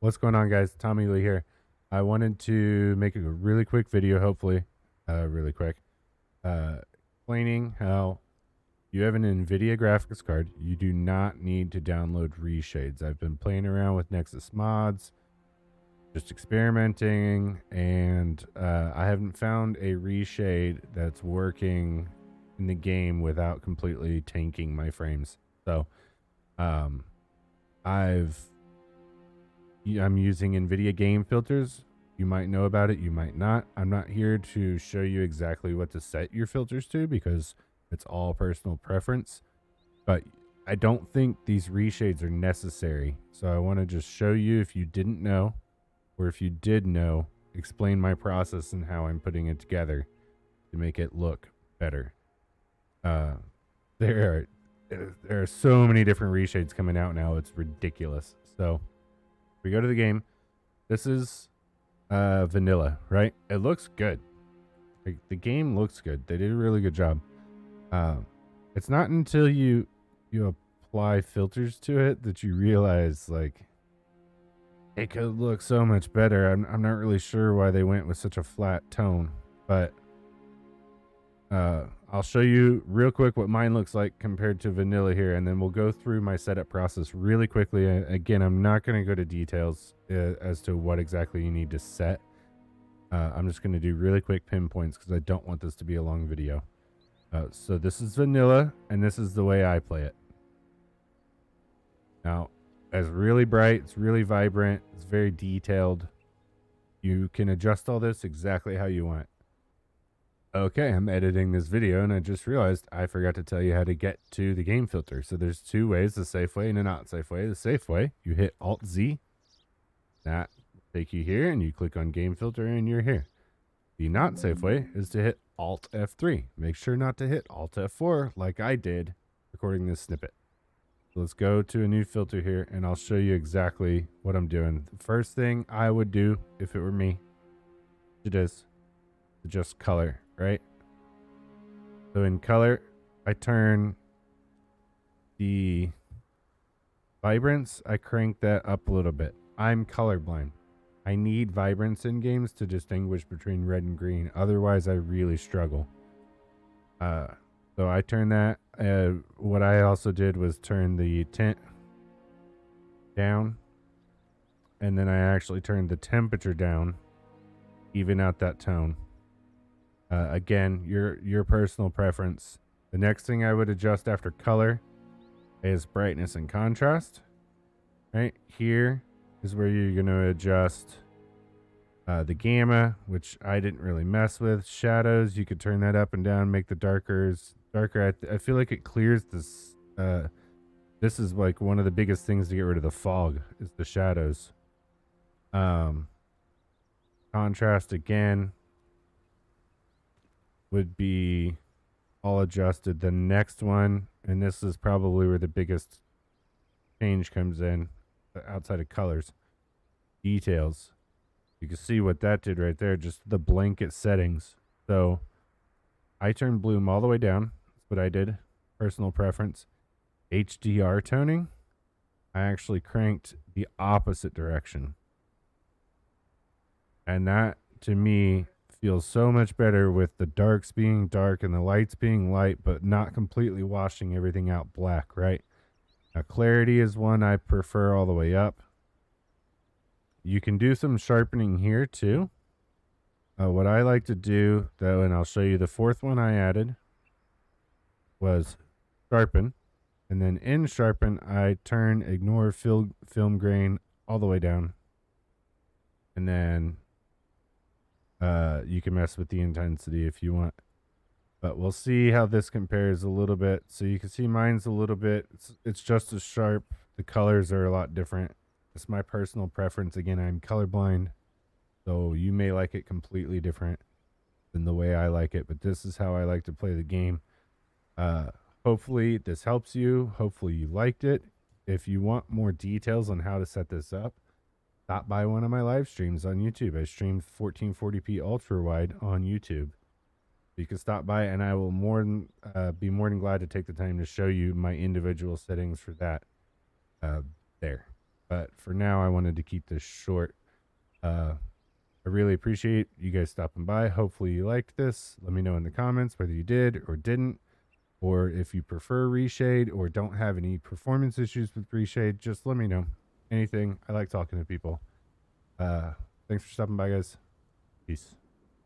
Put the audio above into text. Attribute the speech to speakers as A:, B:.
A: What's going on, guys? Tommy Lee here. I wanted to make a really quick video, hopefully really quick, explaining how you have an Nvidia graphics card. You do not need to download Reshades. I've been playing around with Nexus mods, just experimenting, and I haven't found a Reshade that's working in the game without completely tanking my frames. So um, I'm using Nvidia game filters. You might know about it, you might not. I'm not here to show you exactly what to set your filters to because it's all personal preference. But I don't think these reshades are necessary. So I want to just show you, if you didn't know, or if you did know, explain my process and how I'm putting it together to make it look better. There are so many different reshades coming out now. It's ridiculous. So we go to the game. This is vanilla, right? It looks good. Like, the game looks good. They did a really good job. It's not until you apply filters to it that you realize, like, it could look so much better. I'm not really sure why they went with such a flat tone, but I'll show you real quick what mine looks like compared to vanilla here, and then we'll go through my setup process really quickly. Again, I'm not going to go to details as to what exactly you need to set. I'm just going to do really quick pinpoints because I don't want this to be a long video. So this is vanilla, and this is the way I play it. Now, it's really bright, it's really vibrant, it's very detailed. You can adjust all this exactly how you want. Okay, I'm editing this video and I just realized I forgot to tell you how to get to the game filter. So there's two ways, the safe way and a not safe way. The safe way, you hit Alt-Z. That will take you here and you click on game filter and you're here. The not safe way is to hit Alt-F3. Make sure not to hit Alt-F4 like I did recording this snippet. So let's go to a new filter here and I'll show you exactly what I'm doing. The first thing I would do if it were me, it is adjust color. Right? So in color, I turn the vibrance, I crank that up a little bit. I'm colorblind. I need vibrance in games to distinguish between red and green. Otherwise, I really struggle. So I turn that. What I also did was turn the tint down. And then I actually turned the temperature down, even out that tone. Again, your personal preference. The next thing I would adjust after color is brightness and contrast. Right here is where you're going to adjust the gamma, which I didn't really mess with. Shadows, you could turn that up and down, make the darker. I feel like it clears this. This is like one of the biggest things to get rid of the fog is the shadows. Contrast again would be all adjusted. The next one, and this is probably where the biggest change comes in outside of colors, details. You can see what that did right there, just the blanket settings. So I turned bloom all the way down. That's what I did. Personal preference. HDR toning, I actually cranked the opposite direction. And that, to me, feels so much better with the darks being dark and the lights being light, but not completely washing everything out black, right? Now, clarity is one I prefer all the way up. You can do some sharpening here too. What I like to do, though, and I'll show you the fourth one I added, was sharpen. And then in sharpen, I turn ignore film grain all the way down. And then you can mess with the intensity if you want, but we'll see how this compares a little bit. So you can see mine's a little bit, it's just as sharp. The colors are a lot different. It's my personal preference. Again, I'm colorblind, so you may like it completely different than the way I like it, but this is how I like to play the game. Hopefully this helps you. Hopefully you liked it. If you want more details on how to set this up, stop by one of my live streams on YouTube. I streamed 1440p ultra wide on YouTube. You can stop by and I will be more than glad to take the time to show you my individual settings for that there. But for now, I wanted to keep this short. I really appreciate you guys stopping by. Hopefully you liked this. Let me know in the comments whether you did or didn't, or if you prefer Reshade or don't have any performance issues with Reshade. Just let me know. Anything. I like talking to people. Thanks for stopping by, guys. Peace.